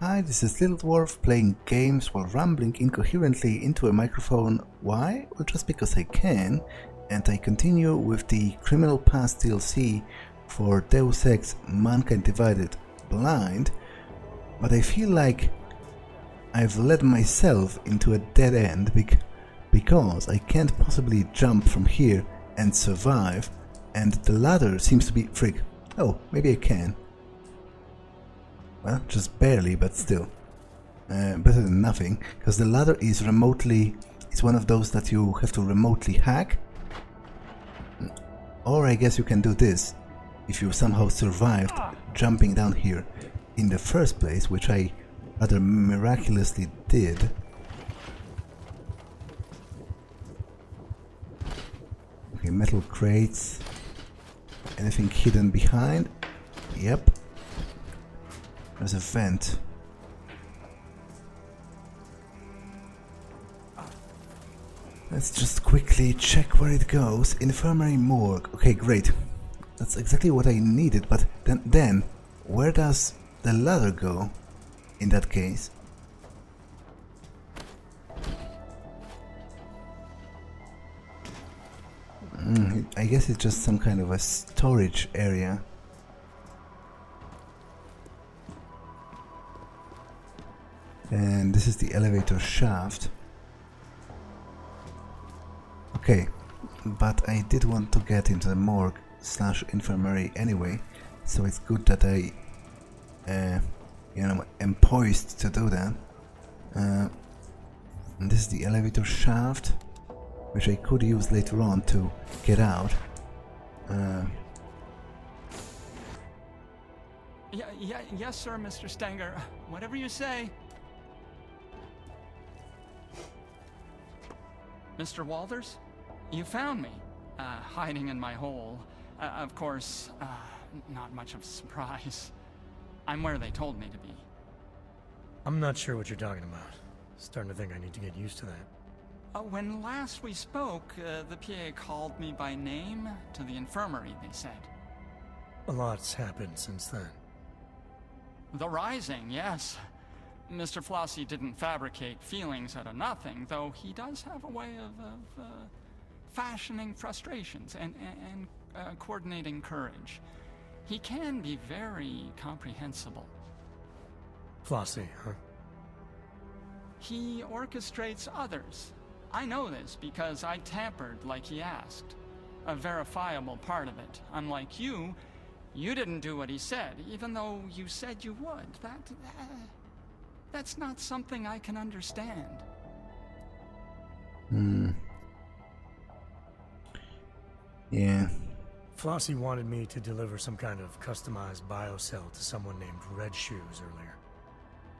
Hi, this is Little Dwarf playing games while rambling incoherently into a microphone. Why? Well, just because I can, and I continue with the Criminal Past DLC for Deus Ex Mankind Divided Blind, but I feel like I've led myself into a dead end because I can't possibly jump from here and survive, and the ladder seems to be... Frig. Oh, maybe I can. Well, just barely, but still. Better than nothing, because the ladder is remotely... It's one of those that you have to remotely hack. Or I guess you can do this, if you somehow survived jumping down here in the first place, which I rather miraculously did. Okay, metal crates. Anything hidden behind? Yep. There's a vent. Let's just quickly check where it goes. Infirmary, morgue. Okay, great. That's exactly what I needed, but then where does the ladder go in that case? I guess it's just some kind of a storage area. And this is the elevator shaft. Okay, but I did want to get into the morgue / infirmary anyway, so it's good that I, am poised to do that. And this is the elevator shaft, which I could use later on to get out. Yes, sir, Mr. Stenger. Whatever you say. Mr. Walters, you found me, hiding in my hole. Of course, not much of a surprise. I'm where they told me to be. I'm not sure what you're talking about. Starting to think I need to get used to that. When last we spoke, the PA called me by name to the infirmary, they said. A lot's happened since then. The Rising, yes. Mr. Flossie didn't fabricate feelings out of nothing, though he does have a way of fashioning frustrations and coordinating courage. He can be very comprehensible. Flossie, huh? He orchestrates others. I know this because I tampered like he asked. A verifiable part of it. Unlike you, you didn't do what he said, even though you said you would. That's not something I can understand. Yeah. Flossie wanted me to deliver some kind of customized biocell to someone named Red Shoes earlier.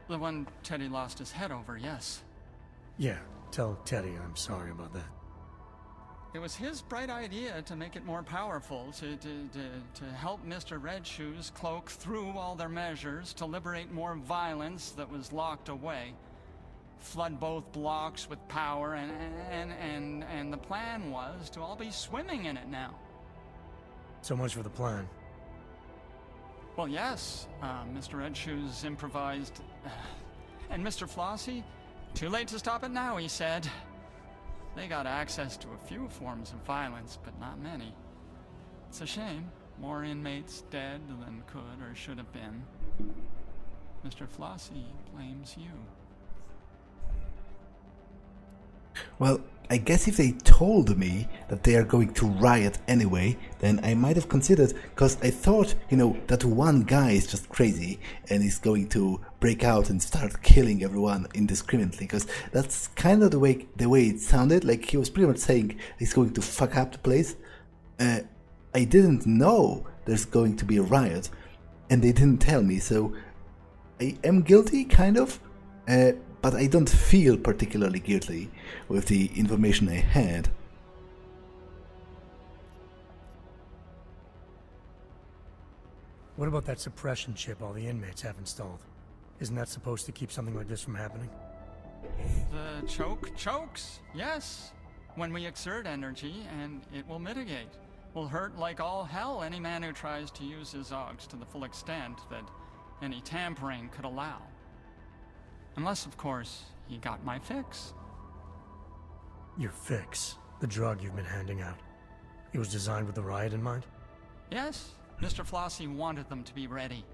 The one Teddy lost his head over, yes. Yeah, tell Teddy I'm sorry about that. It was his bright idea to make it more powerful, to help Mr. Red Shoes cloak through all their measures, to liberate more violence that was locked away. Flood both blocks with power, and the plan was to all be swimming in it now. So much for the plan. Well, yes, Mr. Red Shoes improvised. And Mr. Flossie, too late to stop it now, he said. They got access to a few forms of violence, but not many. It's a shame. More inmates dead than could or should have been. Mr. Flossie blames you. Well, I guess if they told me that they are going to riot anyway, then I might have considered, because I thought, that one guy is just crazy and is going to break out and start killing everyone indiscriminately, because that's kind of the way it sounded. Like, he was pretty much saying he's going to fuck up the place. I didn't know there's going to be a riot, and they didn't tell me, so I am guilty, kind of. But I don't feel particularly guilty with the information I had. What about that suppression chip all the inmates have installed? Isn't that supposed to keep something like this from happening? The chokes? Yes. When we exert energy, and it will mitigate. Will hurt like all hell any man who tries to use his Augs to the full extent that any tampering could allow. Unless, of course, he got my fix. Your fix, the drug you've been handing out. It was designed with the riot in mind? Yes, Mr. Flossie wanted them to be ready.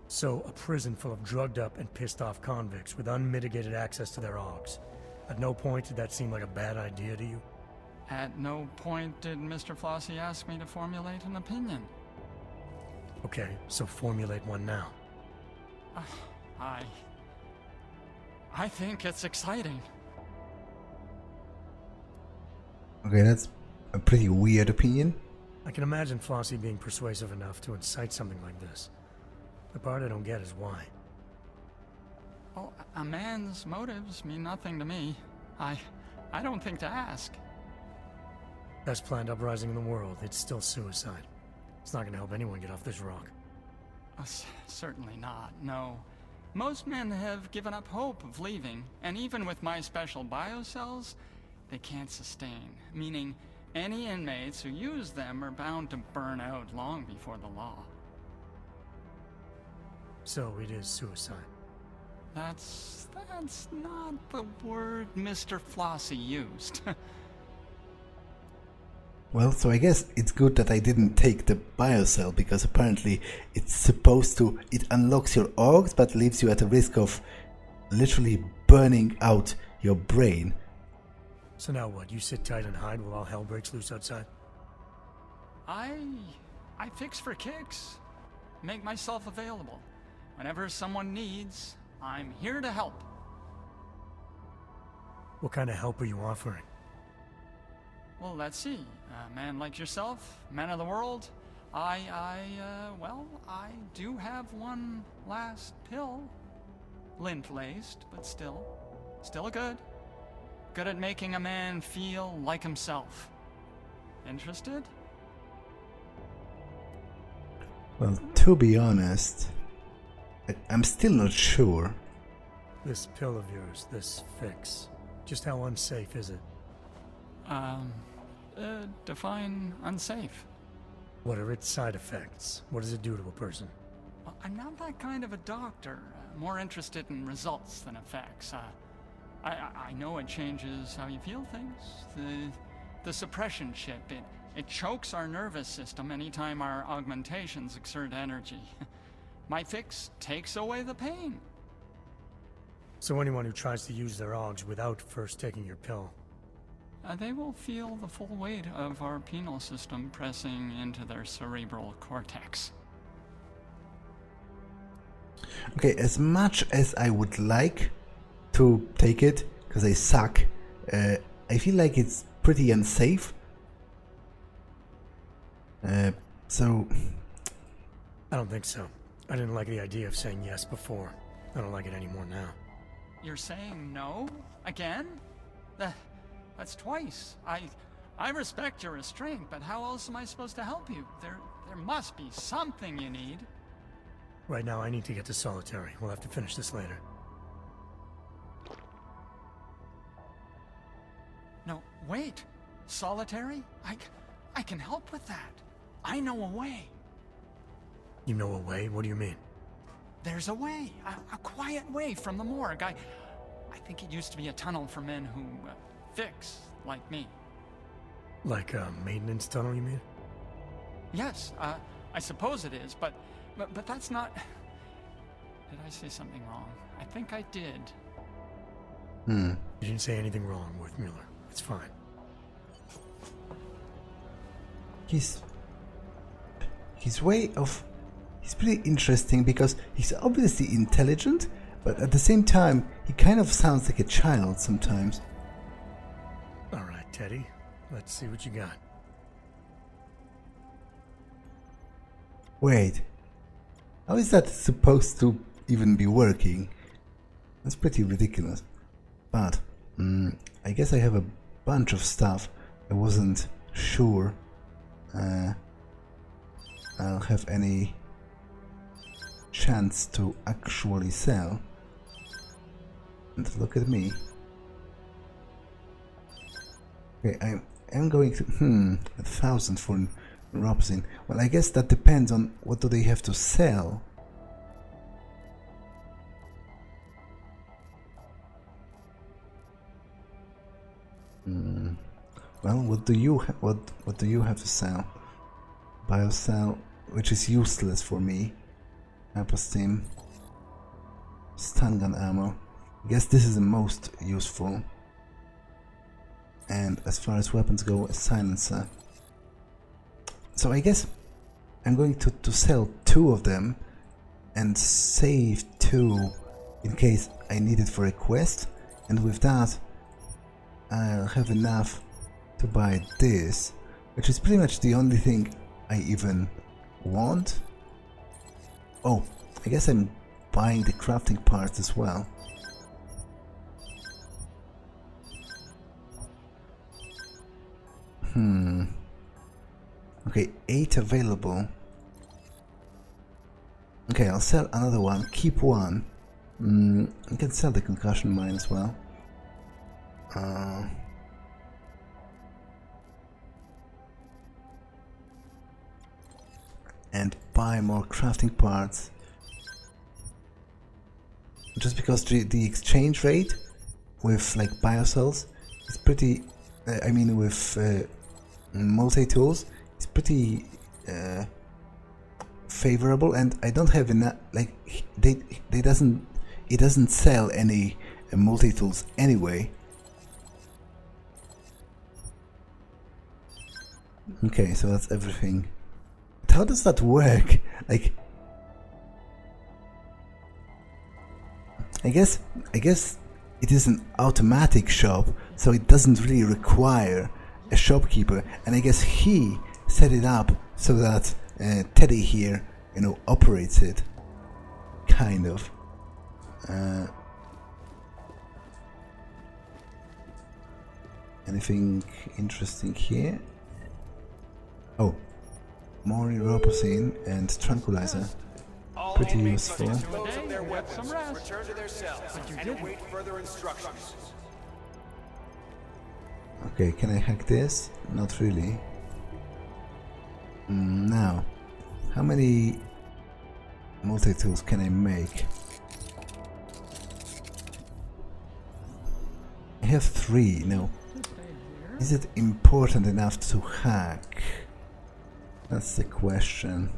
So, a prison full of drugged up and pissed off convicts with unmitigated access to their AUGs. At no point did that seem like a bad idea to you? At no point did Mr. Flossie ask me to formulate an opinion. Okay, so formulate one now. I think it's exciting. Okay, that's a pretty weird opinion. I can imagine Flossie being persuasive enough to incite something like this. The part I don't get is why. Well, a man's motives mean nothing to me. I don't think to ask. Best planned uprising in the world, it's still suicide. It's not gonna help anyone get off this rock. Certainly not, no. Most men have given up hope of leaving, and even with my special biocells, they can't sustain. Meaning, any inmates who use them are bound to burn out long before the law. So it is suicide. That's not the word Mr. Flossie used. Well, so I guess it's good that I didn't take the biocell, because apparently it's supposed to, it unlocks your organs but leaves you at a risk of literally burning out your brain. So now what, you sit tight and hide while all hell breaks loose outside? I fix for kicks. Make myself available. Whenever someone needs, I'm here to help. What kind of help are you offering? Well, let's see. A man like yourself, man of the world, I do have one last pill. Lint-laced, but still good. Good at making a man feel like himself. Interested? Well, to be honest, I'm still not sure. This pill of yours, this fix, just how unsafe is it? Define unsafe. What are its side effects? What does it do to a person? Well, I'm not that kind of a doctor. More interested in results than effects. I know it changes how you feel things. The suppression chip, it chokes our nervous system anytime our augmentations exert energy. My fix takes away the pain. So anyone who tries to use their AUGs without first taking your pill, They will feel the full weight of our penal system pressing into their cerebral cortex. Okay, as much as I would like to take it, because I suck, I feel like it's pretty unsafe. So... I don't think so. I didn't like the idea of saying yes before. I don't like it anymore now. You're saying no? Again? That's twice. I respect your restraint, but how else am I supposed to help you? There must be something you need. Right now I need to get to solitary. We'll have to finish this later. No, wait. Solitary? I can help with that. I know a way. You know a way? What do you mean? There's a way. A quiet way from the morgue. I think it used to be a tunnel for men who fix, like me. Like a maintenance tunnel, you mean? Yes, I suppose it is, but that's not... Did I say something wrong? I think I did. You didn't say anything wrong, Worthmuller. It's fine. His way of... He's pretty interesting because he's obviously intelligent, but at the same time, he kind of sounds like a child sometimes. Alright, Teddy. Let's see what you got. Wait. How is that supposed to even be working? That's pretty ridiculous. But, I guess I have a bunch of stuff I wasn't sure I'll have any chance to actually sell. And look at me. Okay, I am going to 1,000 for Robson. Well, I guess that depends on what do they have to sell. Well, what do you have to sell? Biocell, which is useless for me. Hyperstim. Stun gun ammo. I guess this is the most useful. And as far as weapons go, a silencer. So I guess I'm going to sell 2 of them and save 2 in case I need it for a quest, and with that I'll have enough to buy this, which is pretty much the only thing I even want. Oh, I guess I'm buying the crafting parts as well. Okay, 8 available. Okay, I'll sell another one, keep 1. I can sell the concussion mine as well. And buy more crafting parts. Just because the exchange rate with like biocells is pretty, I mean with multi-tools, it's pretty favorable, and I don't have enough, like it doesn't sell any multi-tools anyway. Okay, so that's everything. But how does that work? Like, I guess it is an automatic shop, so it doesn't really require a shopkeeper, and I guess he set it up so that Teddy here, you know, operates it, kind of. Anything interesting here? Oh, more neuropocene and tranquilizer. Pretty useful. Return to their cells and await further instructions. Okay, can I hack this? Not really. Now, how many multi-tools can I make? I have 3. No. Is it important enough to hack? That's the question.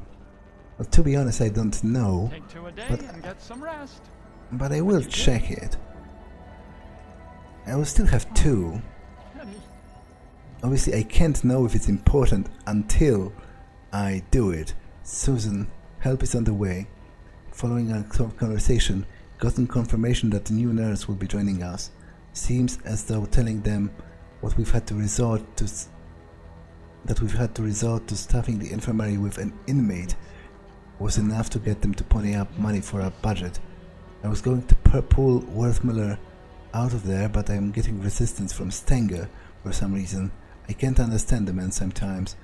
Well, to be honest, I don't know. Take 2 a day But and get some rest. But I will check it. I will still have 2. Obviously, I can't know if it's important until I do it. Susan, help is on the way. Following our conversation, gotten confirmation that the new nurse will be joining us. Seems as though telling them what we've had to resort to, staffing the infirmary with an inmate was enough to get them to pony up money for our budget. I was going to pull Worthmiller out of there, but I'm getting resistance from Stenger for some reason. I can't understand the man sometimes.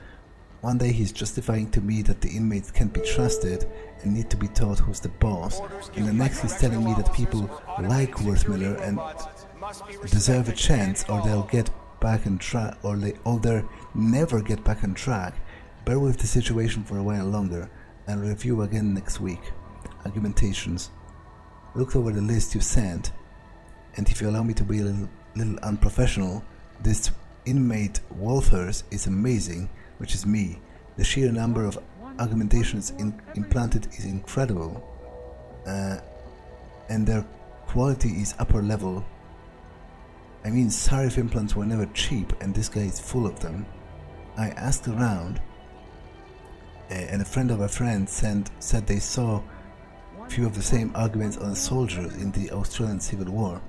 One day he's justifying to me that the inmates can't be trusted and need to be taught who's the boss, and the next he's telling me that people like Worthmiller and deserve a chance, or they'll get back on track, or they'll never get back on track. Bear with the situation for a while longer. I'll review again next week. Argumentations. Looked over the list you sent, and if you allow me to be a little unprofessional, this inmate Walters is amazing, which is me. The sheer number of argumentations implanted is incredible, and their quality is upper level. I mean, Sarif implants were never cheap, and this guy is full of them. I asked around, and a friend of a friend said they saw a few of the same arguments on soldiers in the Australian Civil War.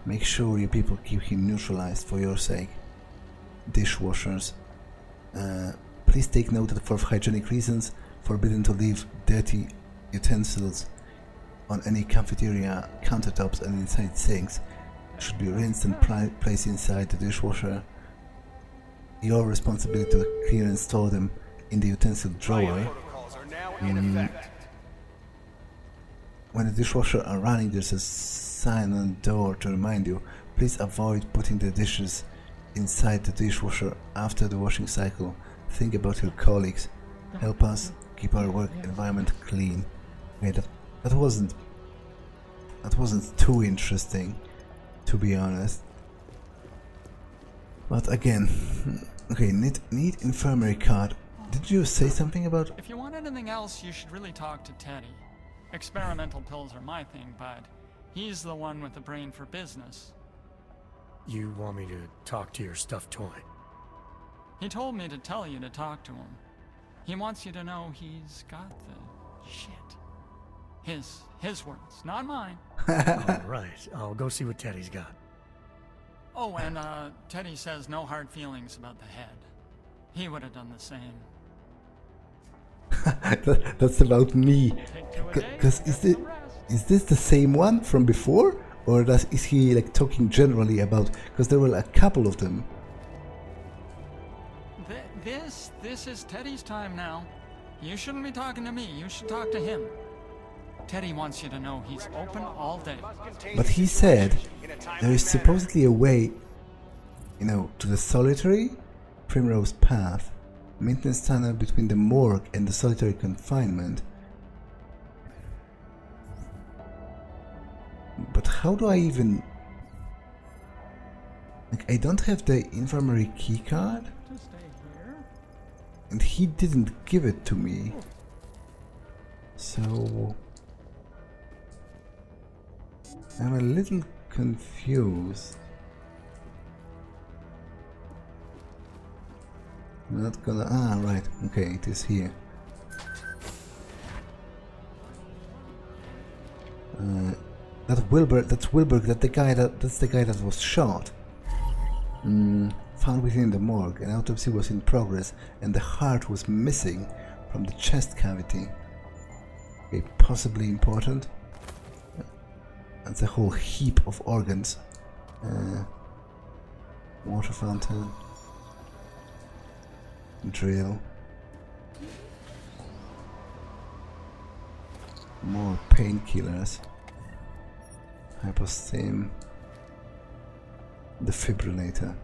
Make sure you people keep him neutralized for your sake. Dishwashers. Please take note that for hygienic reasons, forbidden to leave dirty utensils on any cafeteria countertops and inside sinks. Should be rinsed and placed inside the dishwasher. Your responsibility to clear and store them in the utensil drawer. When the dishwasher are running, there's a sign on the door to remind you. Please avoid putting the dishes inside the dishwasher after the washing cycle. Think about your colleagues. Help us keep our work environment clean. Okay, that wasn't too interesting, to be honest. But again, okay, need infirmary card. Did you say something about? If you want anything else, you should really talk to Teddy. Experimental pills are my thing, but he's the one with the brain for business. You want me to talk to your stuffed toy? He told me to tell you to talk to him. He wants you to know he's got the shit. His words, not mine. All right, I'll go see what Teddy's got. Oh, and Teddy says no hard feelings about the head. He would have done the same. That's about me. Because is this the same one from before, or is he like talking generally about? Because there were a couple of them. This is Teddy's time now. You shouldn't be talking to me. You should talk to him. Teddy wants you to know he's open all day. But he said there is supposedly a way, you know, to the solitary Primrose Path, maintenance tunnel between the morgue and the solitary confinement. But how do I even... Like, I don't have the infirmary keycard, and he didn't give it to me. So... I'm a little confused. I'm not gonna... Ah, right. Okay, it is here. That's Wilbur, that's the guy that was shot. Found within the morgue. An autopsy was in progress and the heart was missing from the chest cavity. Okay, possibly important. That's a whole heap of organs. Water fountain. Drill. More painkillers. Hypostim. Defibrillator.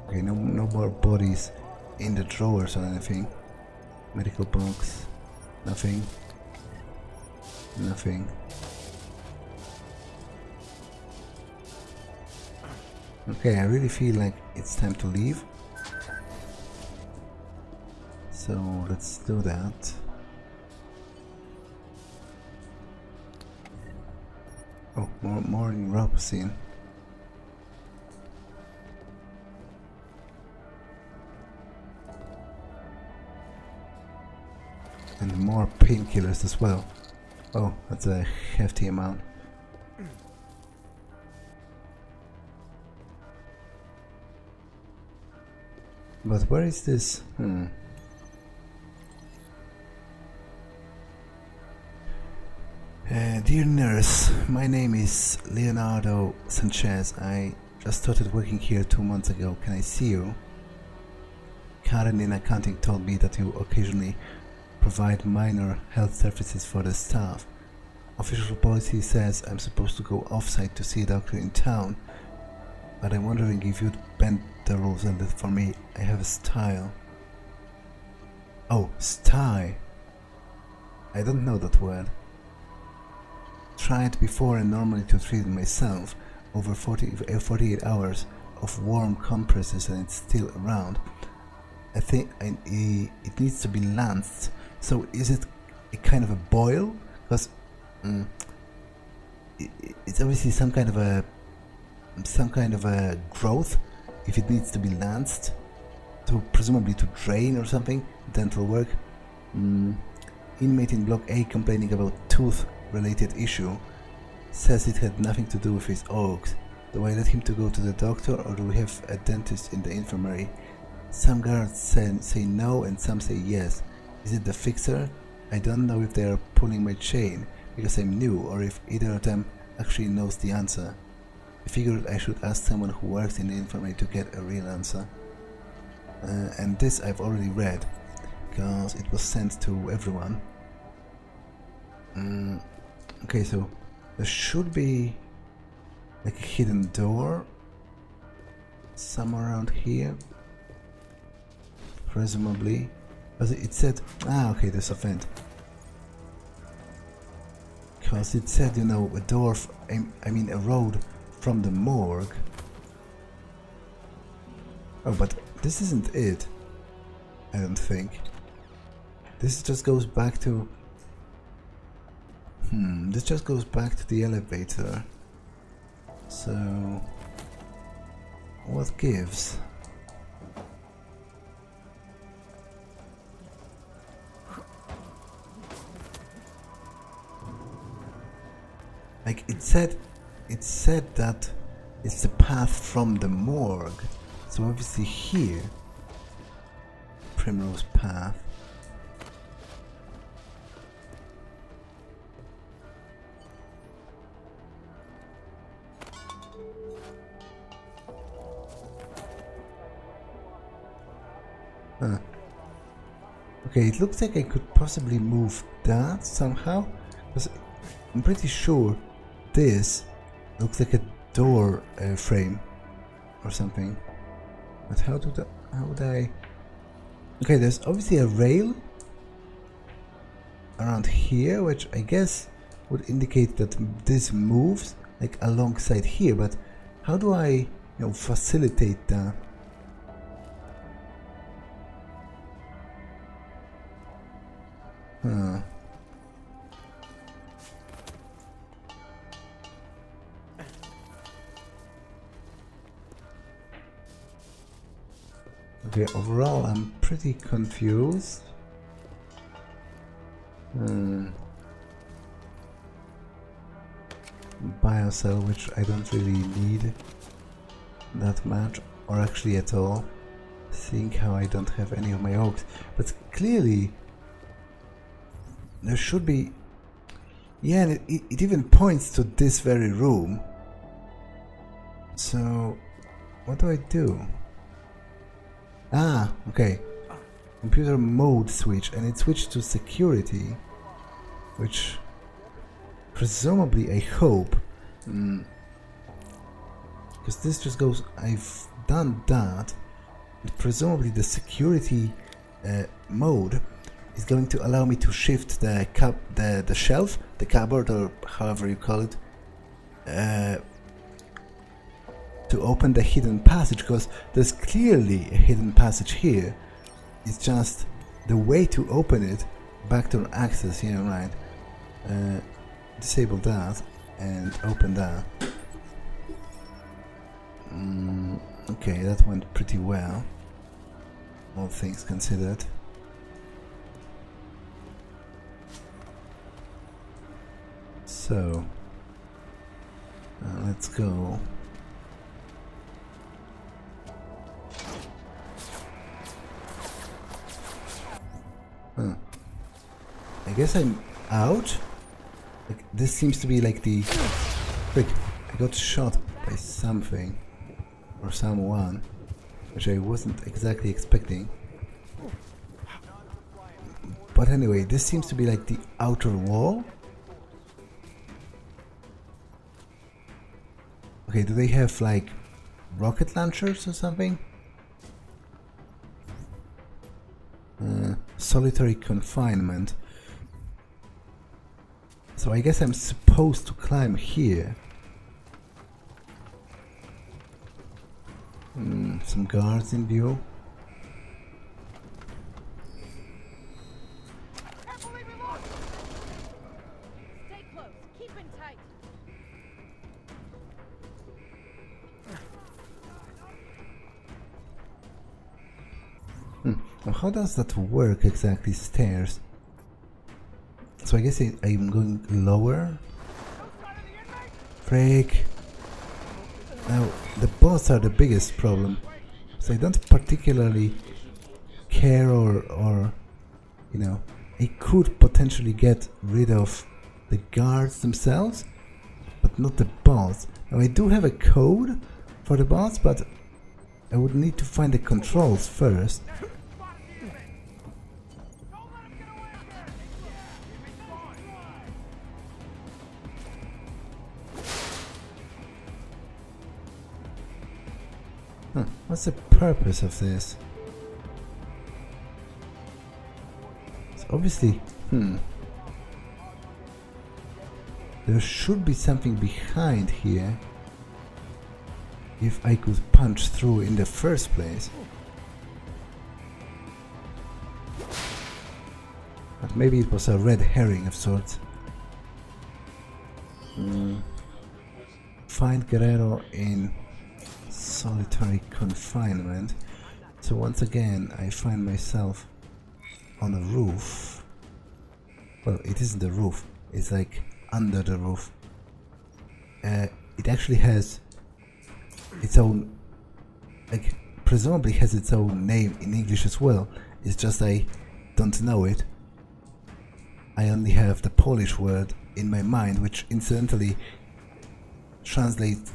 Okay, no more bodies in the drawers or anything. Medical box. Nothing. Nothing. Okay, I really feel like it's time to leave. So let's do that. Oh, more neuropathy. And more painkillers as well. Oh, that's a hefty amount. But where is this? Dear nurse, my name is Leonardo Sanchez. I just started working here 2 months ago. Can I see you? Karen in accounting told me that you occasionally provide minor health services for the staff. Official policy says I'm supposed to go off-site to see a doctor in town, but I'm wondering if you'd bend the rules a little for me. I have a style. Oh, style. I don't know that word. Tried before and normally to treat myself over 48 hours of warm compresses and it's still around. I think it needs to be lanced. So is it a kind of a boil? Because it's obviously some kind of a growth. If it needs to be lanced, to presumably to drain or something, dental work. Inmate in block A complaining about tooth-related issue. Says it had nothing to do with his organs. Do I let him to go to the doctor, or do we have a dentist in the infirmary? Some guards say no and some say yes. Is it the fixer? I don't know if they are pulling my chain because I'm new, or if either of them actually knows the answer. I figured I should ask someone who works in the infirmary to get a real answer. And this I've already read, because it was sent to everyone. Okay, so there should be like a hidden door somewhere around here. Presumably. But it said... Ah, okay, there's a vent. Because it said, you know, a door, I mean a road from the morgue. Oh, but this isn't it. I don't think. This just goes back to... this just goes back to the elevator. So... what gives? Like it said that it's the path from the morgue. So obviously here, Primrose Path. Huh. Okay, it looks like I could possibly move that somehow, because I'm pretty sure this looks like a door frame or something. But how would I... Okay, there's obviously a rail around here, which I guess would indicate that this moves like alongside here, but how do I, you know, facilitate that? Huh. Okay, overall I'm pretty confused. Biocell, which I don't really need that much, or actually at all. Seeing how I don't have any of my oaks, but clearly there should be... Yeah, and it even points to this very room. So what do I do? Ah, okay. Computer mode switch, and it switched to security, which presumably, I hope, because this just goes, I've done that, and presumably the security mode is going to allow me to shift the shelf, the cupboard, or however you call it, to open the hidden passage, because there's clearly a hidden passage here. It's just the way to open it, backdoor access, yeah, right. Disable that and open that. Okay, that went pretty well, all things considered. So, let's go. I guess I'm out. Like, this seems to be like the... Quick, I got shot by something or someone, which I wasn't exactly expecting. But anyway, this seems to be like the outer wall. Okay, do they have like rocket launchers or something? Solitary confinement. So I guess I'm supposed to climb here. Some guards in view. Stay close. Keep in tight. Now how does that work exactly? Stairs. So I guess I'm going lower. Freak. Now the boss are the biggest problem. So I don't particularly care or you know, I could potentially get rid of the guards themselves, but not the boss. Now I do have a code for the boss, but I would need to find the controls first. What's the purpose of this? It's obviously... There should be something behind here. If I could punch through in the first place. But maybe it was a red herring of sorts. Find Guerrero in solitary confinement. So once again I find myself on a roof. Well, it isn't a roof, it's like under the roof. It actually has its own, like, presumably has its own name in English as well. It's just I don't know it. I only have the Polish word in my mind, which incidentally translates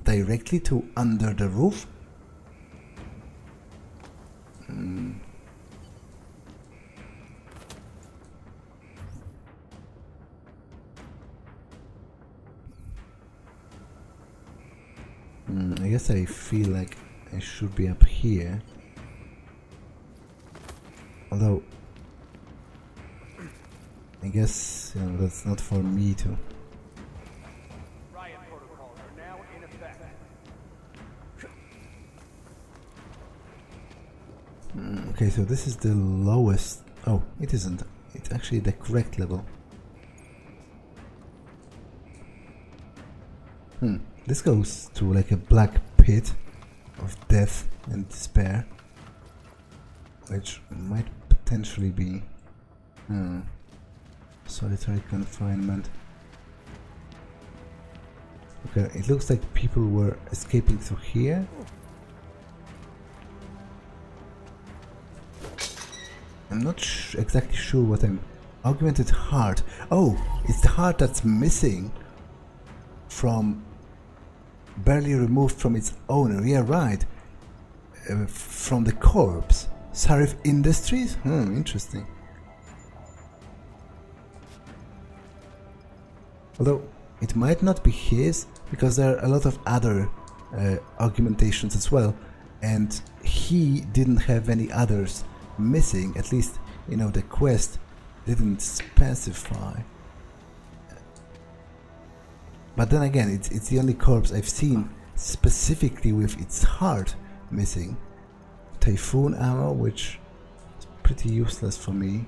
directly to under the roof. I guess I feel like I should be up here. Although I guess, you know, that's not for me to. Riot protocols are now in effect. Okay, so this is the lowest. Oh, it isn't. It's actually the correct level. This goes to like a black pit of death and despair, which might potentially be solitary confinement. Okay, it looks like people were escaping through here. I'm not exactly sure what I'm... Augmented heart. Oh, it's the heart that's missing from... barely removed from its owner. Yeah, right. From the corpse. Sarif Industries? Interesting. Although, it might not be his, because there are a lot of other augmentations as well, and he didn't have any others missing. At least, you know, the quest didn't specify. But then again, it's the only corpse I've seen specifically with its heart missing. Typhoon ammo, which is pretty useless for me,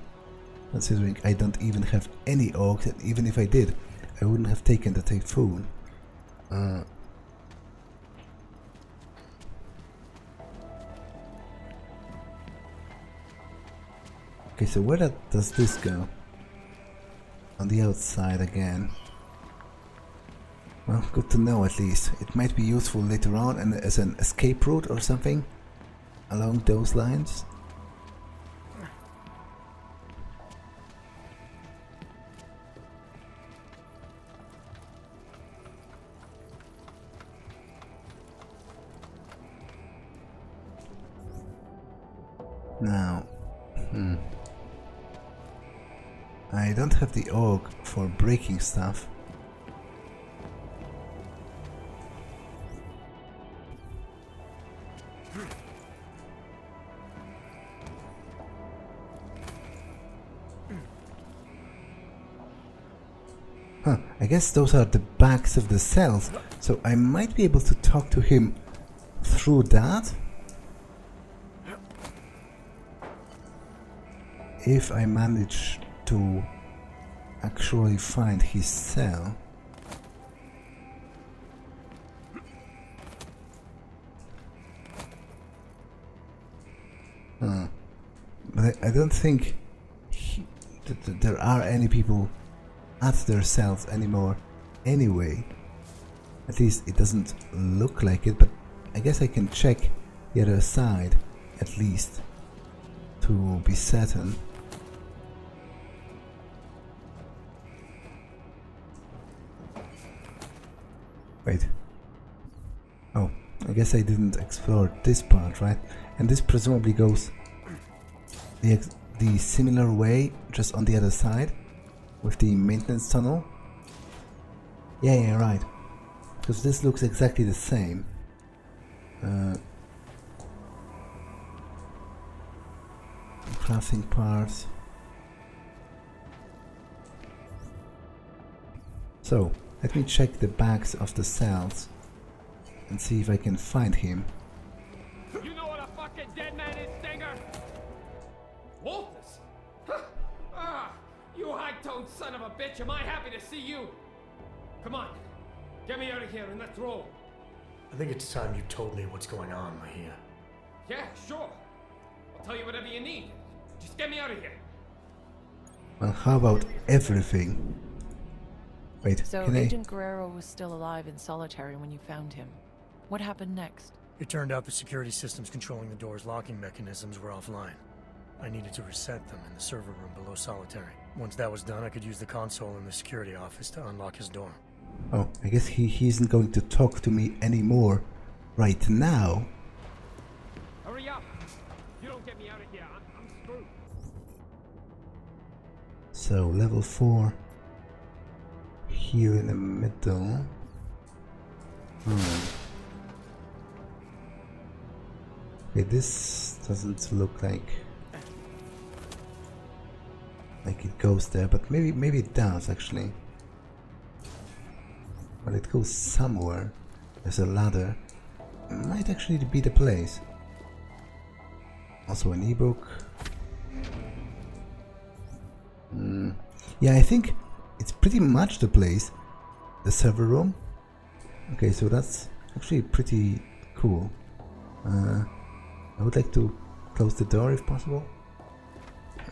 considering I don't even have any AUGs, and even if I did, I wouldn't have taken the Typhoon. Okay, so where does this go? On the outside again. Well, good to know at least. It might be useful later on and as an escape route or something along those lines. Now, I don't have the AUG for breaking stuff. I guess those are the backs of the cells, so I might be able to talk to him through that. If I manage to actually find his cell. But I don't think that there are any people at their cells anymore anyway. At least it doesn't look like it, but I guess I can check the other side at least to be certain. Wait. Oh, I guess I didn't explore this part, right? And this presumably goes the similar way, just on the other side, with the maintenance tunnel. Yeah, right. Because this looks exactly the same. Crafting parts. So, let me check the backs of the cells and see if I can find him. You know what a fucking dead man is, Stenger? Wolfus? You high-toned son of a bitch, am I happy to see you? Come on, get me out of here and let's roll. I think it's time you told me what's going on, Mejija. Yeah, sure. I'll tell you whatever you need. Just get me out of here. Well, how about everything? Wait, So can I... Agent Guerrero was still alive in solitary when you found him. What happened next? It turned out the security systems controlling the door's locking mechanisms were offline. I needed to reset them in the server room below solitary. Once that was done, I could use the console in the security office to unlock his door. Oh, I guess he isn't going to talk to me anymore right now. Hurry up! If you don't get me out of here, I'm screwed. So, level 4. Here in the middle. Okay, this doesn't look like it goes there, but maybe it does actually. But it goes somewhere. There's a ladder. Might actually be the place. Also an ebook. Yeah, I think it's pretty much the place. The server room. Okay, so that's actually pretty cool. I would like to close the door if possible.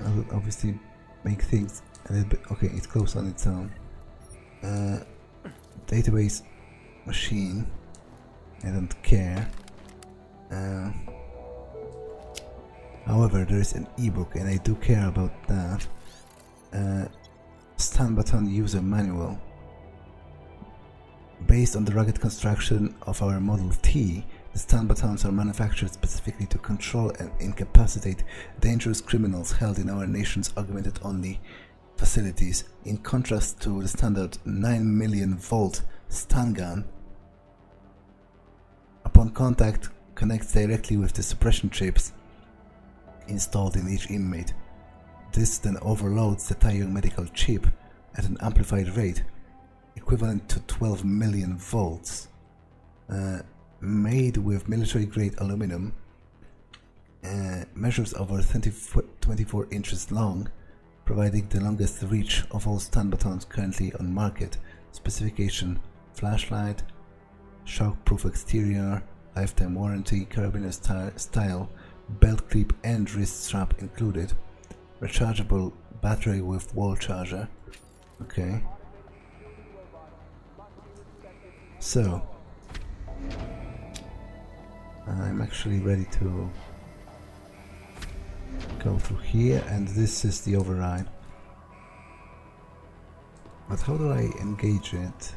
I would obviously make things a little bit... Okay, it's closed on its own. Database machine. I don't care. However, there is an ebook and I do care about that. Stun button user manual. Based on the rugged construction of our Model T, the stun batons are manufactured specifically to control and incapacitate dangerous criminals held in our nation's augmented-only facilities. In contrast to the standard 9 million volt stun gun, upon contact connects directly with the suppression chips installed in each inmate. This then overloads the Taiyong medical chip at an amplified rate equivalent to 12 million volts. Made with military-grade aluminum, measures over 24 inches long, providing the longest reach of all stun batons currently on market. Specification: flashlight, shock-proof exterior, lifetime warranty, carabiner style, belt clip and wrist strap included, rechargeable battery with wall charger. Okay. So, I'm actually ready to go through here, and this is the override. But how do I engage it?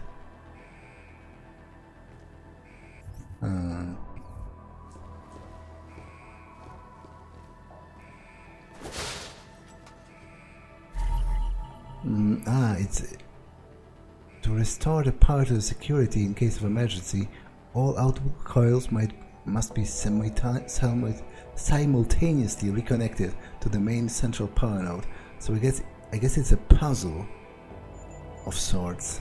It's to restore the power to the security in case of emergency. All output coils must be simultaneously reconnected to the main central power node. So I guess it's a puzzle of sorts.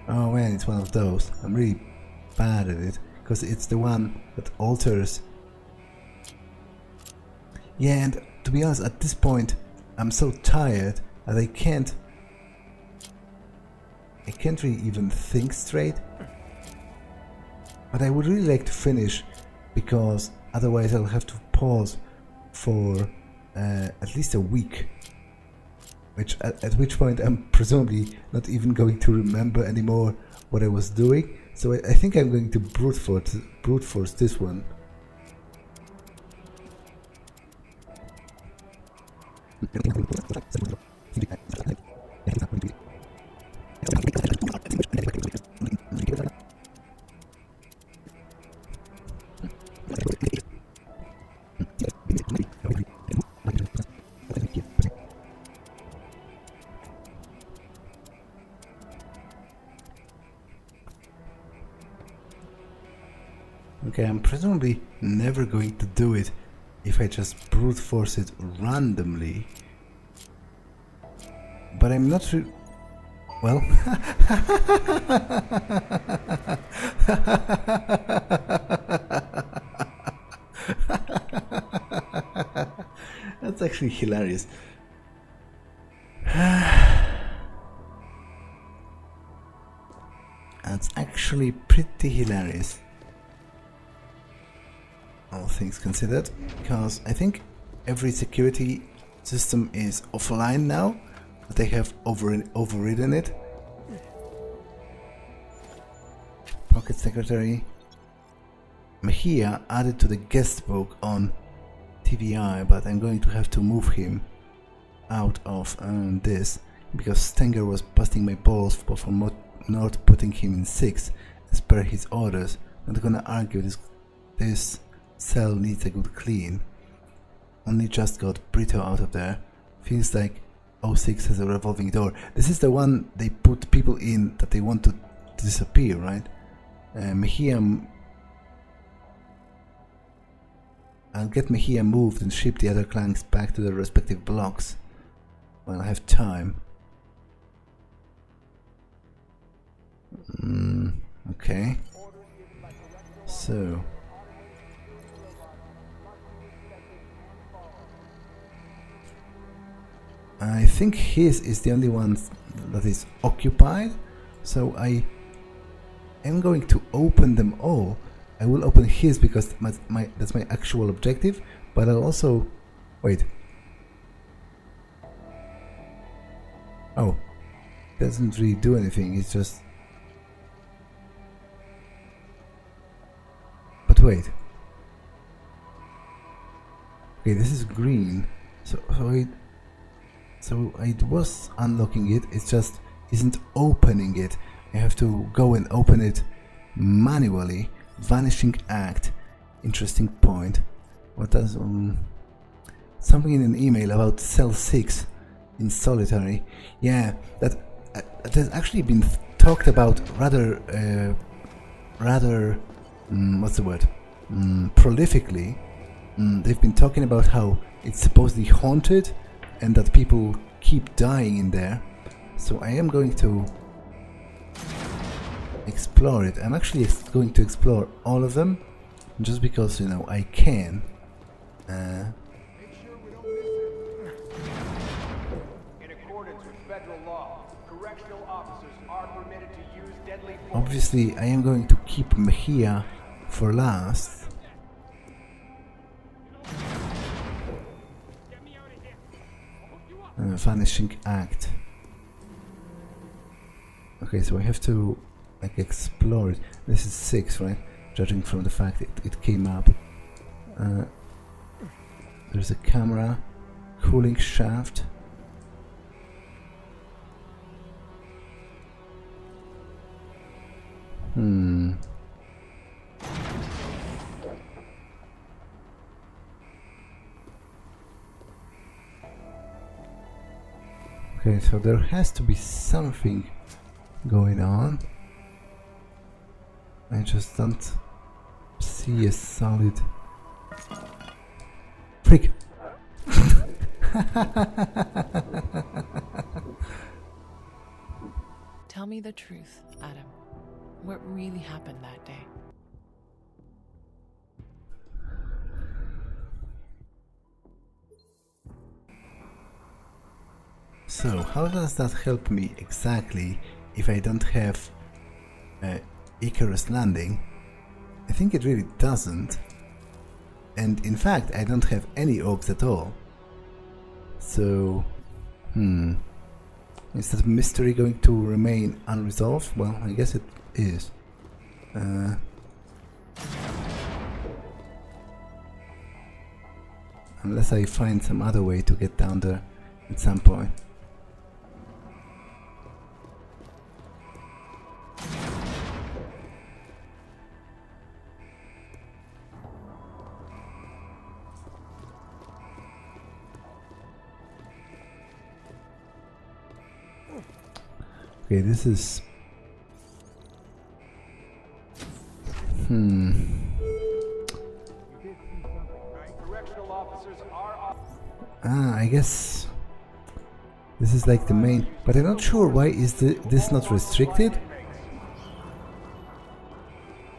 Oh man, it's one of those. I'm really bad at it because it's the one that alters. Yeah, and to be honest, at this point I'm so tired that I can't really even think straight. But I would really like to finish, because otherwise I'll have to pause for at least a week, at which point I'm presumably not even going to remember anymore what I was doing. So I think I'm going to brute force this one. Okay, I'm presumably never going to do it if I just brute force it randomly. But I'm not sure. Well, that's actually hilarious. That's actually pretty hilarious, all things considered, because I think every security system is offline now, but they have overridden it. Pocket Secretary Mejija added to the guest book on TVI, but I'm going to have to move him out of this, because Stenger was busting my balls for not putting him in 6 as per his orders. I'm not gonna argue this cell needs a good clean. Only just got Brito out of there. Feels like 06 has a revolving door. This is the one they put people in that they want to disappear, right? Mejija. I'll get Mejija moved and ship the other clanks back to their respective blocks while I have time. Okay. So. I think his is the only one that is occupied, so I am going to open them all. I will open his because that's my actual objective, but I'll also... wait. Oh. Doesn't really do anything, it's just... But wait. Okay, this is green, so it was unlocking it, it just isn't opening it. I have to go and open it manually. Vanishing act. Interesting point. What does something in an email about cell 6 in solitary? Yeah, that has actually been talked about rather what's the word? Prolifically. They've been talking about how it's supposedly haunted and that people keep dying in there. So I am going to explore it. I'm actually going to explore all of them just because, you know, I can. In accordance with federal law, correctional officers are permitted to use deadly force. Obviously, I am going to keep Mejija for last. Vanishing act. Okay, so I have to like explore it. This is 6, right? Judging from the fact it came up. There's a camera, cooling shaft. Okay, so there has to be something going on. I just don't see a solid... Freak! Tell me the truth, Adam. What really happened that day? So, how does that help me exactly if I don't have Icarus landing? I think it really doesn't. And in fact, I don't have any orcs at all. So, is that mystery going to remain unresolved? Well, I guess it is. Unless I find some other way to get down there at some point. Okay, this is... Correctional I guess this is like the main, but I'm not sure why is this not restricted?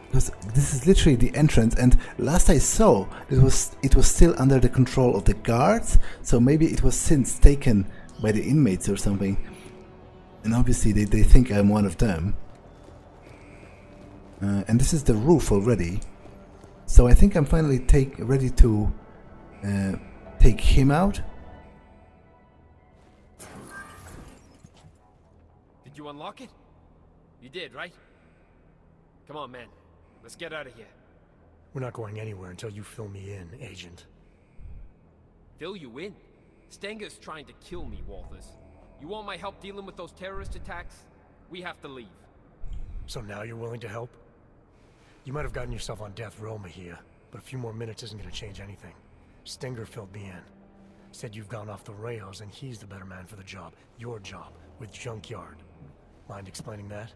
Because this is literally the entrance, and last I saw it was still under the control of the guards, so maybe it was since taken by the inmates or something. And obviously they think I'm one of them. And this is the roof already. So I think I'm finally ready to take him out. Did you unlock it? You did, right? Come on, man. Let's get out of here. We're not going anywhere until you fill me in, Agent. Fill you in? Stenger's trying to kill me, Walters. You want my help dealing with those terrorist attacks? We have to leave. So now you're willing to help? You might have gotten yourself on death row, Mejija, but a few more minutes isn't going to change anything. Stenger filled me in. Said you've gone off the rails and he's the better man for the job. Your job, with Junkyard. Mind explaining that?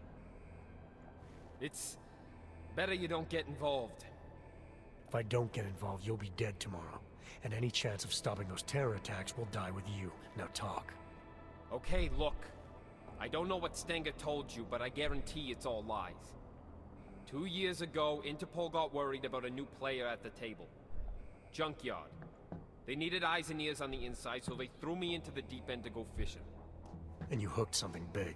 It's better you don't get involved. If I don't get involved, you'll be dead tomorrow. And any chance of stopping those terror attacks will die with you. Now talk. Okay, look. I don't know what Stenger told you, but I guarantee it's all lies. 2 years ago, Interpol got worried about a new player at the table. Junkyard. They needed eyes and ears on the inside, so they threw me into the deep end to go fishing. And you hooked something big.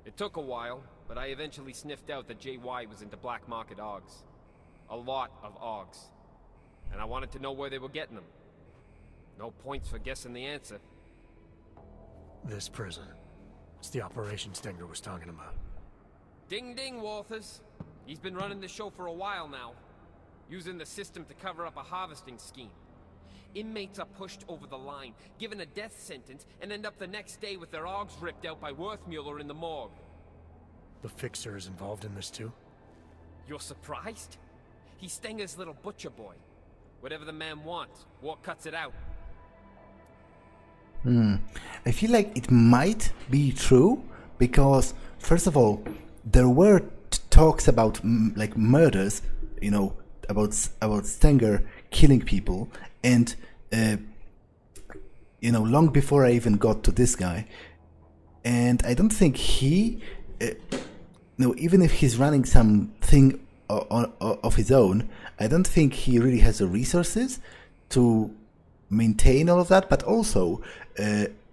It took a while, but I eventually sniffed out that JY was into black market AUGs. A lot of AUGs. And I wanted to know where they were getting them. No points for guessing the answer. This prison. It's the operation Stenger was talking about. Ding ding, Walters. He's been running the show for a while now. Using the system to cover up a harvesting scheme. Inmates are pushed over the line, given a death sentence, and end up the next day with their AUGs ripped out by Worthmuller in the morgue. The Fixer is involved in this too? You're surprised? He's Stenger's little butcher boy. Whatever the man wants, war cuts it out. I feel like it might be true, because first of all, there were talks about like murders, you know, about Stenger killing people, and you know, long before I even got to this guy, and I don't think he, no, even if he's running something of his own, I don't think he really has the resources to maintain all of that. But also,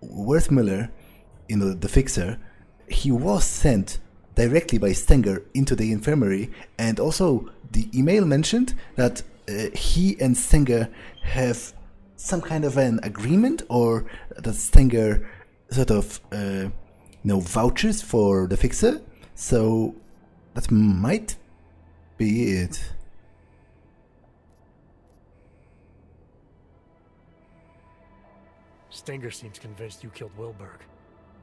Worthmuller, you know, the Fixer, he was sent directly by Stenger into the infirmary, and also the email mentioned that he and Stenger have some kind of an agreement, or that Stenger sort of you know, vouchers for the Fixer. So that might be it. Stenger seems convinced you killed Wilberg.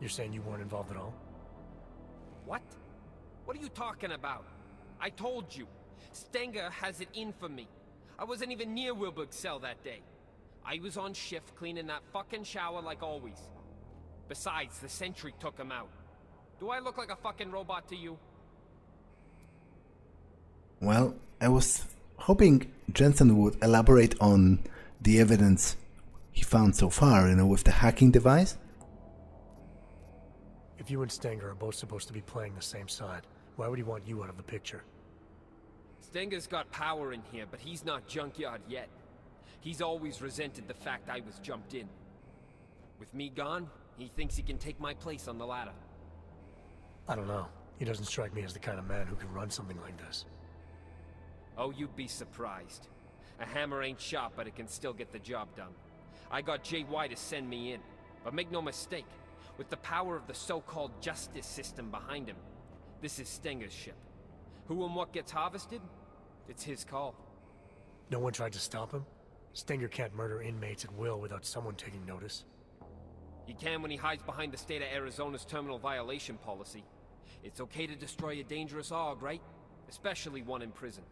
You're saying you weren't involved at all? What? What are you talking about? I told you. Stenger has it in for me. I wasn't even near Wilberg's cell that day. I was on shift cleaning that fucking shower like always. Besides, the sentry took him out. Do I look like a fucking robot to you? Well, I was hoping Jensen would elaborate on the evidence he found so far, you know, with the hacking device. If you and Stenger are both supposed to be playing the same side, why would he want you out of the picture? Stenger's got power in here, but he's not Junkyard yet. He's always resented the fact I was jumped in. With me gone, he thinks he can take my place on the ladder. I don't know. He doesn't strike me as the kind of man who can run something like this. Oh, you'd be surprised. A hammer ain't sharp, but it can still get the job done. I got JY to send me in. But make no mistake, with the power of the so-called justice system behind him, this is Stenger's ship. Who and what gets harvested? It's his call. No one tried to stop him? Stenger can't murder inmates at will without someone taking notice. He can when he hides behind the state of Arizona's terminal violation policy. It's okay to destroy a dangerous AUG, right? Especially one in prison.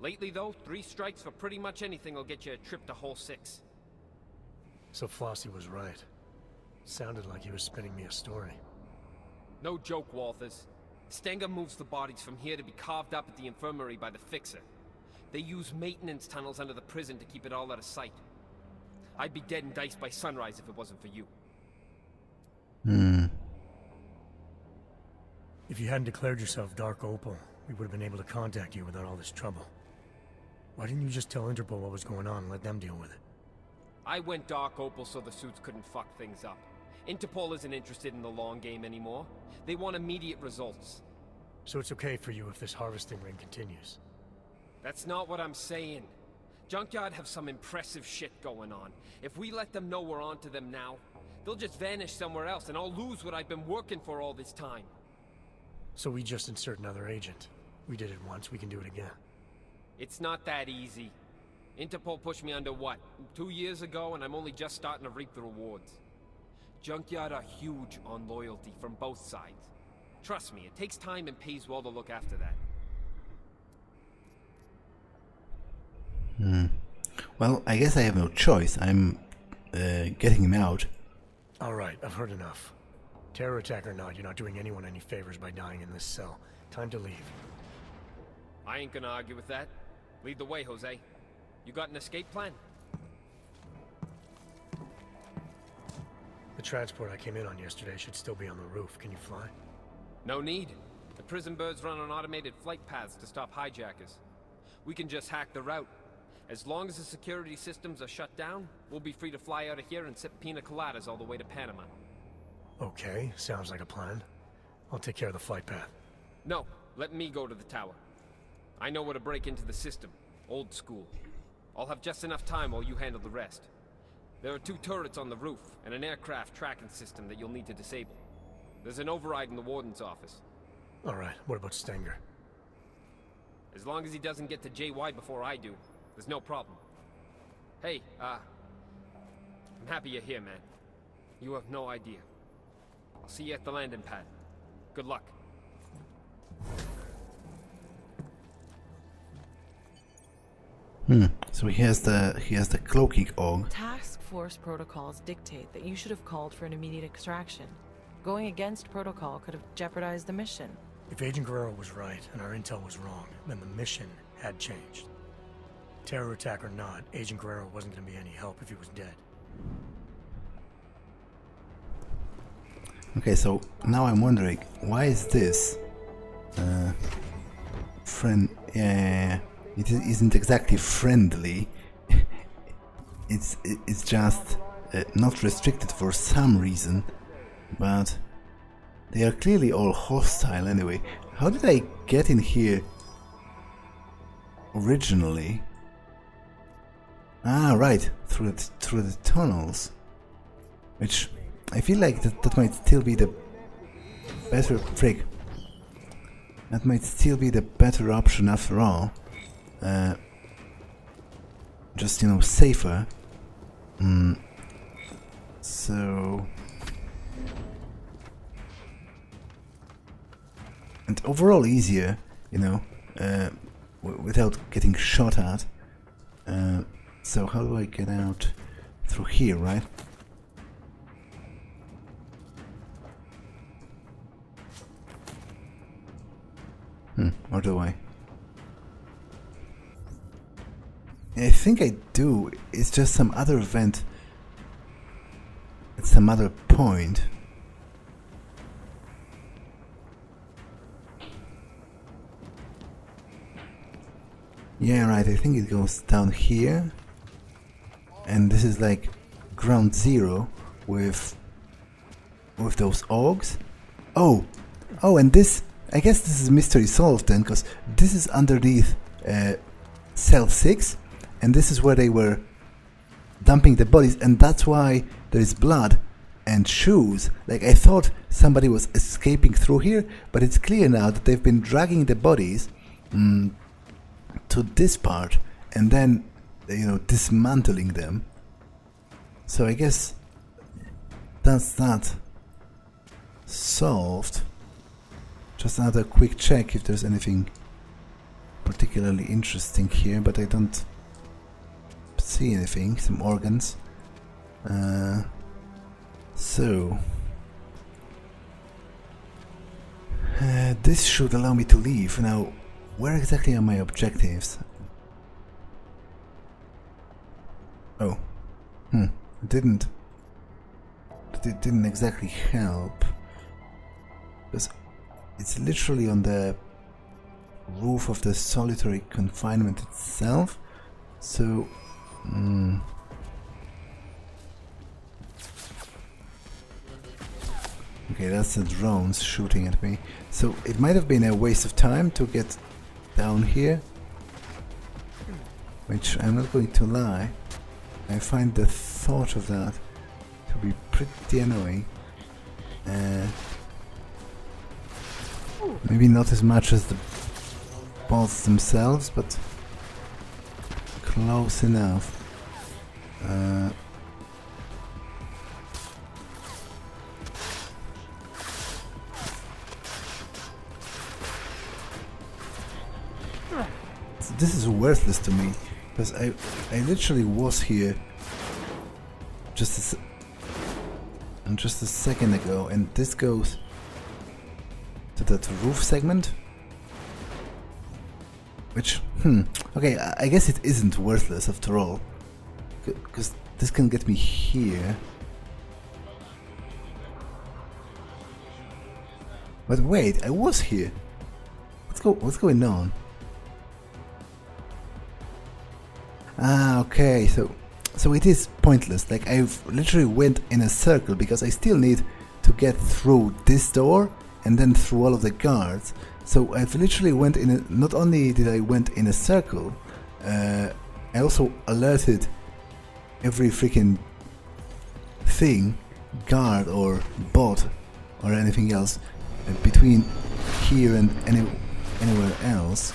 Lately, though, 3 strikes for pretty much anything will get you a trip to Hole 6. So Flossie was right. Sounded like he was spinning me a story. No joke, Walters. Stenger moves the bodies from here to be carved up at the infirmary by the Fixer. They use maintenance tunnels under the prison to keep it all out of sight. I'd be dead and diced by sunrise if it wasn't for you. If you hadn't declared yourself Dark Opal, we would have been able to contact you without all this trouble. Why didn't you just tell Interpol what was going on and let them deal with it? I went Dark Opal so the suits couldn't fuck things up. Interpol isn't interested in the long game anymore. They want immediate results. So it's okay for you if this harvesting ring continues? That's not what I'm saying. Junkyard have some impressive shit going on. If we let them know we're onto them now, they'll just vanish somewhere else and I'll lose what I've been working for all this time. So we just insert another agent. We did it once, we can do it again. It's not that easy. Interpol pushed me under what, 2 years ago, and I'm only just starting to reap the rewards. Junkyard are huge on loyalty from both sides. Trust me, it takes time and pays well to look after that. Well, I guess I have no choice. I'm getting him out. Alright, I've heard enough. Terror attack or not, you're not doing anyone any favors by dying in this cell. Time to leave. I ain't gonna argue with that. Lead the way, Jose. You got an escape plan? The transport I came in on yesterday should still be on the roof. Can you fly? No need. The prison birds run on automated flight paths to stop hijackers. We can just hack the route. As long as the security systems are shut down, we'll be free to fly out of here and sip pina coladas all the way to Panama. Okay, sounds like a plan. I'll take care of the flight path. No, let me go to the tower. I know where to break into the system. Old school. I'll have just enough time while you handle the rest. There are 2 turrets on the roof, and an aircraft tracking system that you'll need to disable. There's an override in the warden's office. Alright, what about Stenger? As long as he doesn't get to JY before I do, there's no problem. Hey, I'm happy you're here, man. You have no idea. I'll see you at the landing pad. Good luck. So he has the cloaking og. Task force protocols dictate that you should have called for an immediate extraction. Going against protocol could have jeopardized the mission. If Agent Guerrero was right and our intel was wrong, then the mission had changed. Terror attack or not, Agent Guerrero wasn't going to be any help if he was dead. Okay, so now I'm wondering, why is this friend? Yeah, it isn't exactly friendly. It's just not restricted for some reason, but they are clearly all hostile anyway. How did I get in here originally? Ah, right, through the tunnels, which I feel like that might still be the better frig. That might still be the better option after all. Just, you know, safer. So, and overall easier, you know, without getting shot at. So how do I get out? Through here, right? Or do I? I think I do. It's just some other event at some other point. Yeah, right, I think it goes down here. And this is like ground zero with those orgs. Oh, and this, I guess this is mystery solved then, because this is underneath cell 6, and this is where they were dumping the bodies, and that's why there is blood and shoes. Like, I thought somebody was escaping through here, but it's clear now that they've been dragging the bodies to this part, and then, you know, dismantling them. So I guess that's that solved. Just another quick check if there's anything particularly interesting here, but I don't see anything. Some organs. So this should allow me to leave. Now, where exactly are my objectives? Oh. It didn't exactly help, because it's literally on the roof of the solitary confinement itself, so okay, that's the drones shooting at me, so it might have been a waste of time to get down here, which I'm not going to lie, I find the thought of that to be pretty annoying. Maybe not as much as the bots themselves, but close enough. This is worthless to me, because I literally was here just a second ago, and this goes to that roof segment, which, okay, I guess it isn't worthless after all, because this can get me here. But wait, I was here. What's going on? Ah, okay, so it is pointless. Like, I've literally went in a circle because I still need to get through this door and then through all of the guards. So I've literally went in a, not only did I went in a circle, I also alerted every freaking thing, guard or bot or anything else between here and anywhere else.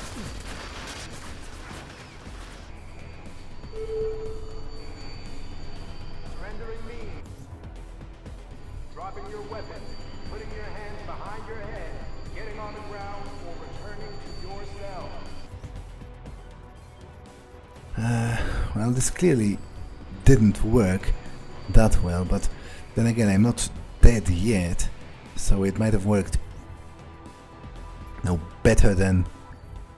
Surrendering means dropping your weapon, putting your hands behind your head, getting on the ground, or returning to your cell. Well, this clearly didn't work that well, but then again, I'm not dead yet, so it might have worked no better than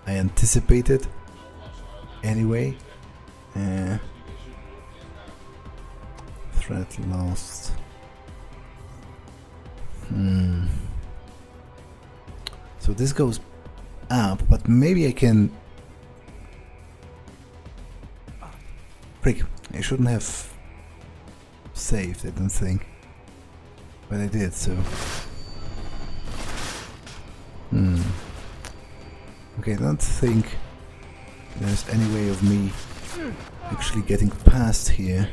I anticipated. Anyway, threat lost. So this goes up, but maybe I can. Prick, I shouldn't have saved, I don't think. But I did, so. Okay, I don't think there's any way of me actually getting past here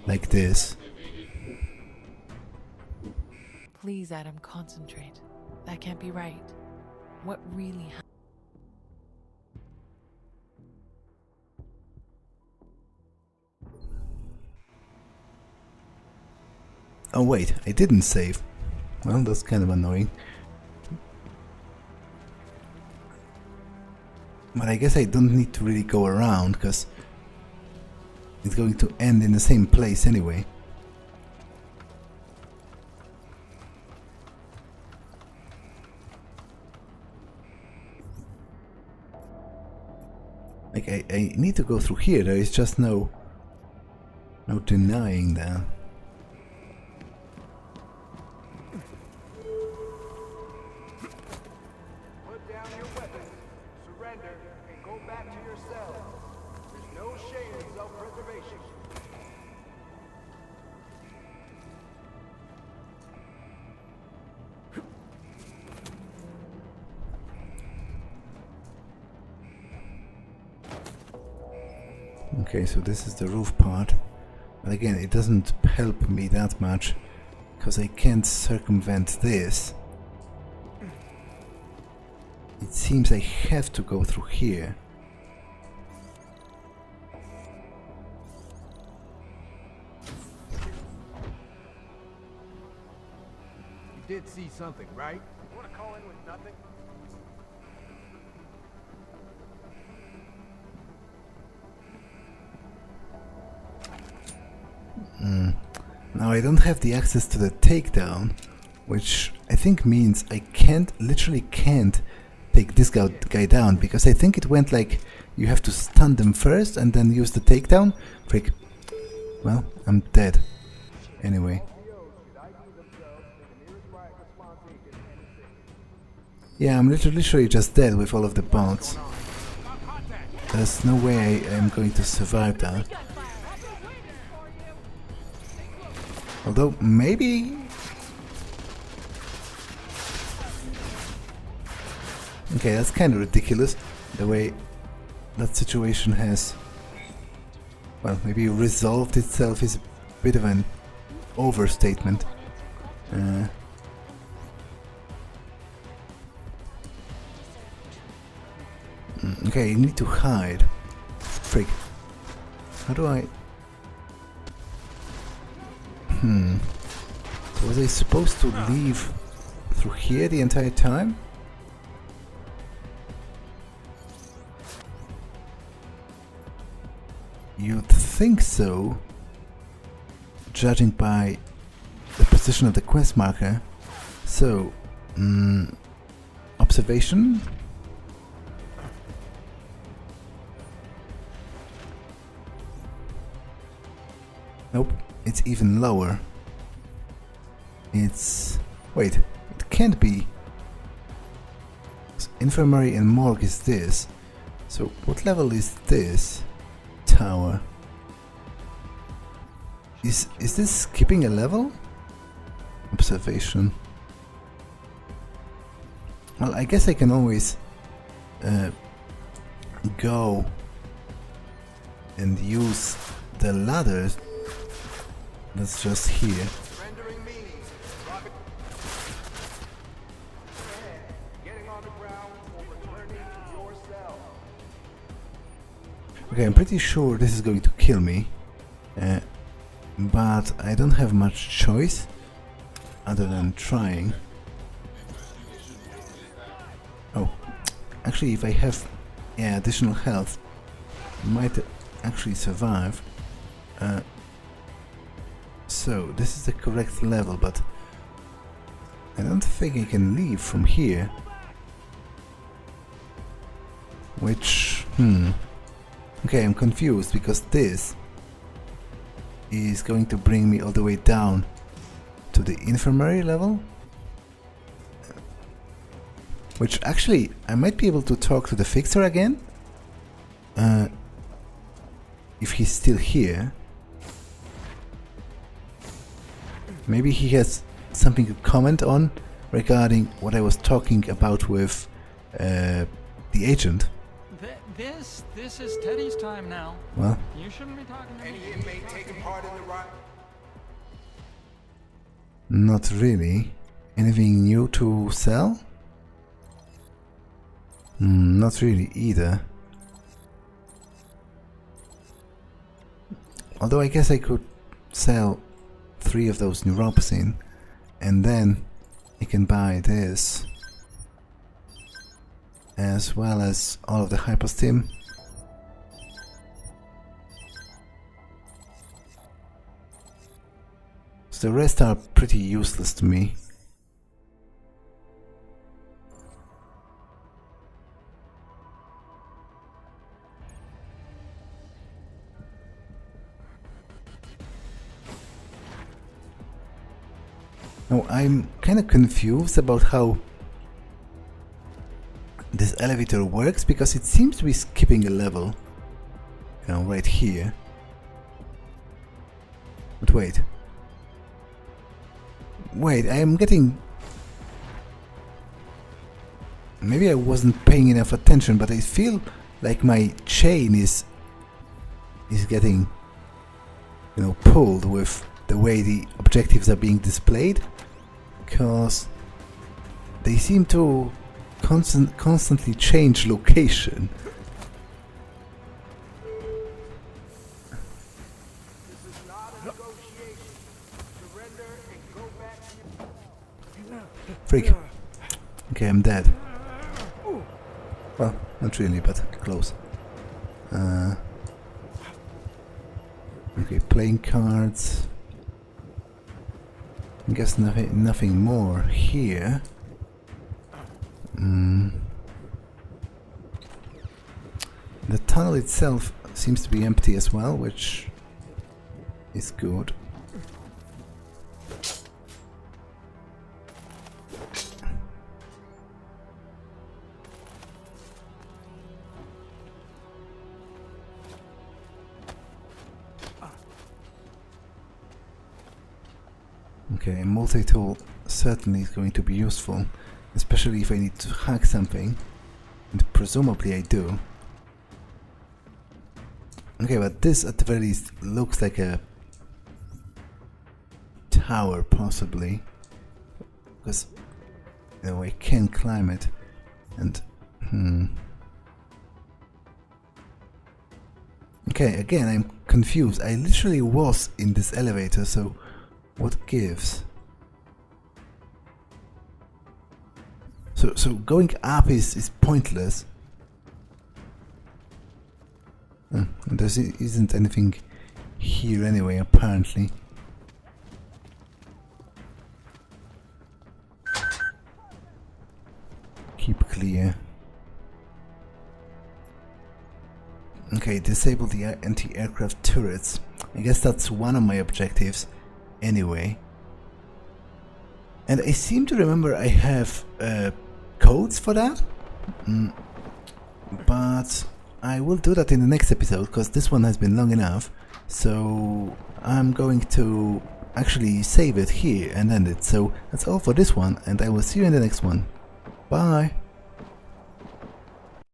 like this. Please, Adam, concentrate. That can't be right. What really happened? Oh wait, I didn't save. Well, that's kind of annoying. But I guess I don't need to really go around, because it's going to end in the same place anyway. Like, I need to go through here, there is just no denying that. Put down your weapons, surrender, and go back to your cell. There's no shame in self-preservation. Okay, so this is the roof part. But again, it doesn't help me that much, because I can't circumvent this. It seems I have to go through here. You did see something, right? You want to call in with nothing? Now I don't have the access to the takedown, which I think means I literally can't take this guy down, because I think it went like you have to stun them first and then use the takedown. Frick. Well, I'm dead. Anyway. Yeah, I'm literally just dead with all of the bots. There's no way I am going to survive that. Although, maybe... Okay, that's kind of ridiculous, the way that situation has... Well, maybe resolved itself is a bit of an overstatement. Okay, you need to hide. Frick. How do I... So was I supposed to leave through here the entire time? You'd think so, judging by the position of the quest marker. So, observation? Nope, it's even lower. It's... wait, it can't be. Infirmary and morgue is this. So what level is this tower? Is this skipping a level? Observation. Well, I guess I can always go and use the ladder that's just here. Rendering meaning. Drop it. Ahead. Getting on the ground or returning to your cell. Okay, I'm pretty sure this is going to kill me, but I don't have much choice other than trying. Oh, actually, if I have additional health, I might actually survive. So, this is the correct level, but I don't think I can leave from here. Which, okay, I'm confused because this is going to bring me all the way down to the infirmary level. Which actually, I might be able to talk to the fixer again. If he's still here. Maybe he has something to comment on regarding what I was talking about with the agent. This is Teddy's time now. Well, You shouldn't be talking to me. Any inmate taking part in the riot? not really. Anything new to sell? Not really either. Although I guess I could sell 3 of those neuropsin and then I can buy this as well as all of the hyperstim. So the rest are pretty useless to me. Now, I'm kind of confused about how this elevator works because it seems to be skipping a level, you know, right here. But wait, I am getting... Maybe I wasn't paying enough attention, but I feel like my chain is getting, you know, pulled with the way the objectives are being displayed, because they seem to constantly change location. This is not a negotiation. Surrender and go back to your... Freak. Okay, I'm dead. Well, not really, but close. Okay, playing cards. I guess nothing more here. The tunnel itself seems to be empty as well, which is good. Okay, a multi-tool certainly is going to be useful, especially if I need to hack something, and presumably I do. Okay, but this at the very least looks like a tower, possibly, because you know I can climb it, and Okay, again I'm confused. I literally was in this elevator, so what gives? So going up is pointless. And there isn't anything here anyway, apparently. Keep clear. Okay, disable the anti-aircraft turrets. I guess that's one of my objectives anyway. And I seem to remember I have codes for that. But I will do that in the next episode, because this one has been long enough. So I'm going to actually save it here and end it. So that's all for this one, and I will see you in the next one. Bye!